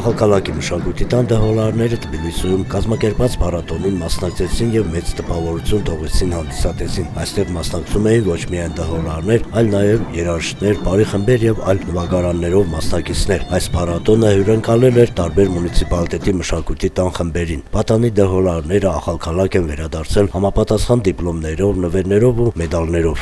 Ախալքալակի մշակույթի տան դահոլարները Թբիլիսիում կազմակերպած փառատոնին մասնակցեցին եւ մեծ տպավորություն թողեցին հանդիսատեսին։ Այստեղ մասնակցում էին ոչ միայն դահոլարներ, այլ նաեւ երաժիշտներ, բարի խմբեր եւ այլ նվագարաններով մասնակիցներ։ Այս փառատոնը հյուրընկալել էր տարբեր մունիցիպալիտետի մշակույթի տան խմբերին։ Պատանի դահոլարները Ախալքալակ են վերադարձել համապատասխան դիպլոմներով, նվերներով ու մեդալներով։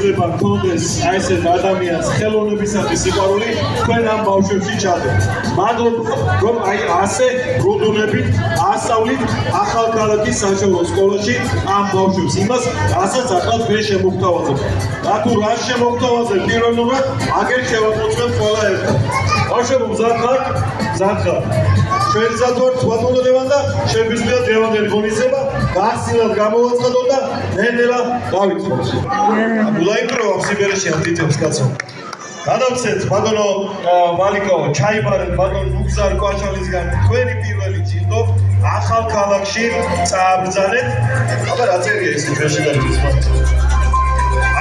Իզրեպան կոնդես այս է դադամիած խելոնებისատի սիպարոլի քույն ամ բավշովში չադը մադրոբ գոմ ասե ռուդունებით ասავლით Ախալքալակի საჯარო სკოლაში ამ ბავშვებს იმას რასაც ახალ დღეს შემოგთავაზებ რა თუ რა შემოგთავაზებ პიროვნულად აგერ შევამოწმებ ყველა ერთად ბავშვებო მზად ხარ ჩვენ მზად ვართ ბატონო ლევან და შეგვიძლია დღევანდელი ღონისება გახსნილად გამოვაცხადოთ და ნელ-ნელა დავიწყოთ. Ულაიპრო სიბერეში ამტიტებს კაცო. გადავცეთ ბატონო ვალიკო ჩაიბარეთ ბატონო მუგზარ კვაჩალისგან თქვენი პირველი ჯილდო ახალქალაქში წააბრძანეთ. აბა რა წერია ეს ჩვენში დაიწყოს.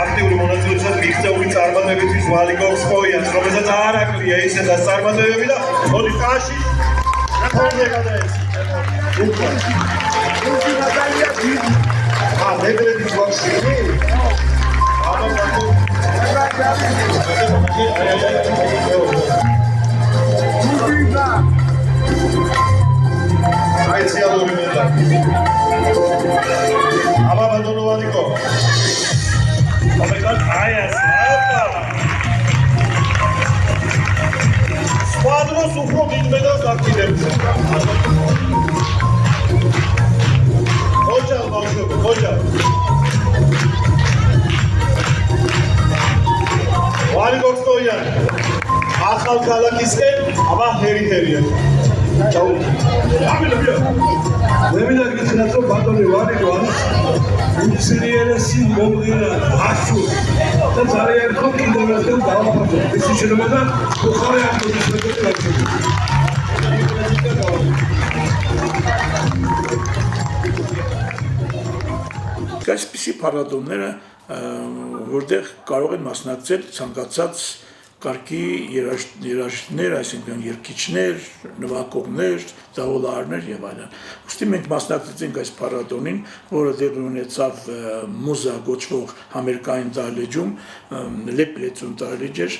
აქტიური მონაწილეობისას მიღწეული წარმატებისთვის ვალიკოს ყოიანს, რომელსაც არ აკლია ისედაც წარმატებები და მოდი ტაში ფონზე გადაეცი. ნებელების ვახშილი? აიციალური მენდა. აბა ბატონო ვალიკო. აბა აიას აბა. სპადროს უფრო დიდ მედალს აკიდებს. ოჯალ ბავშვებო, ოჯალ. ვალიკო სტოიანი. ახალქალაქისკენ, აბა ჰერი-ჰერია. Ciao. Lemina gitsinat რომ ბატონი ვალიკო ინჟინერესი მომღერა აშუ და ძალიან კომპლიმენტები დავაფასო. ისიც შეიძლება ხოხარე ამბობს Այսպիսի փառատոնները որտեղ կարող են մասնակցել ցանկացած կարգի երաժիշտներ, այսինքն երգիչներ, նվագողներ, դահոլարներ եւ այլն։ Ուստի մենք մասնակցեցինք այս փառատոնին, որը տեղի ունեցավ մուզա գոչվող համերգային դահլիճում, լեփլեցուն դահլիճ էր,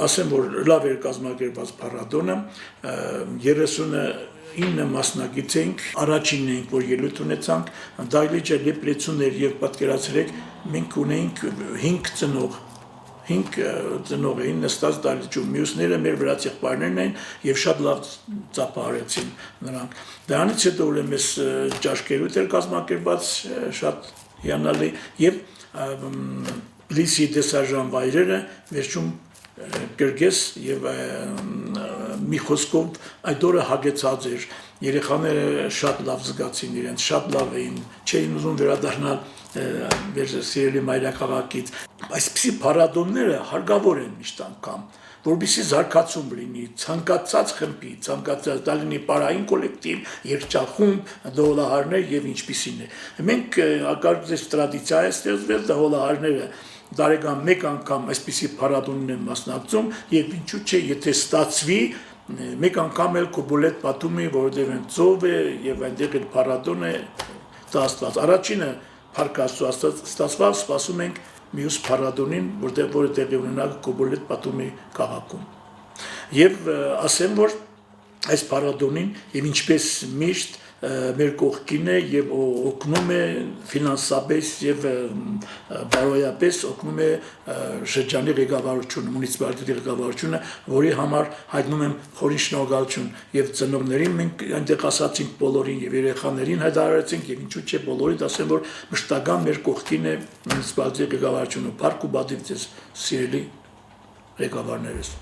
ասեմ որ լավ էր կազմակերպված փառատոնը, 39 մասնակից էինք, առաջինն էինք, որ ելույթ ունեցանք, դահլիճը լեփլեցուն էր եւ պատկերացրեք, մենք ունեինք 5 ծնող 5 ծնող էին նստած դահլիճում, մյուսները մեր վրաց եղբայրներն էին եւ շատ լավ ծափահարեցին նրանք։ Դրանից հետո ուրեմն այս ճաշկերույթ էր կազմակերպված շատ հիանալի եւ լիսի դեսաժան վայրերը վերջում գրգես եւ մի խոսքով այդ օրը հագեցած էր երեխաները շատ լավ զգացին իրենց շատ լավ էին չէին ուզում վերադառնալ մեր սիրելի մայրաքաղաքից այսպիսի փառատոնները հարգավոր են միշտ անգամ որովհետեւ զարգացում լինի ցանկացած խմբի ցանկացած դա լինի պարային կոլեկտիվ երգչախումբ դահոլահարներ եւ ինչպիսին է մենք ակարգ տրադիցիա է ստեղծվել դահոլահարները Դարեգան մեկ անգամ այսպիսի փառատոնին են մասնակցում եւ ինչու՞ չէ եթե ստացվի մեկ անգամ էլ կոբոլետ պատումի որովհետեւ են ծով է եւ այնտեղ էլ փառատոն է ստացված առաջինը փառքաստու ստացված սպասում ենք մյուս փառատոնին որը տեղի ունենա կոբոլետ պատումի քաղաքում եւ ասեմ որ այս փառատոնին եւ ինչպես միշտ մեր կողքին է եւ օգնում է ֆինանսապես եւ բարոյապես օգնում է շրջանի ղեկավարությունը, մունիցիպալիտետի ղեկավարությունը, որի համար հայտնում եմ խորին շնորհակալություն եւ ծնողներին մենք այնտեղ ասացինք բոլորին եւ երեխաներին հայտարարեցինք եւ ինչու՞ չէ բոլորին ասեմ որ մշտական մեր կողքին է մունիցիպալիտետի ղեկավարությունը, փառք ու բադիվ ձեզ սիրելի ղեկավարներս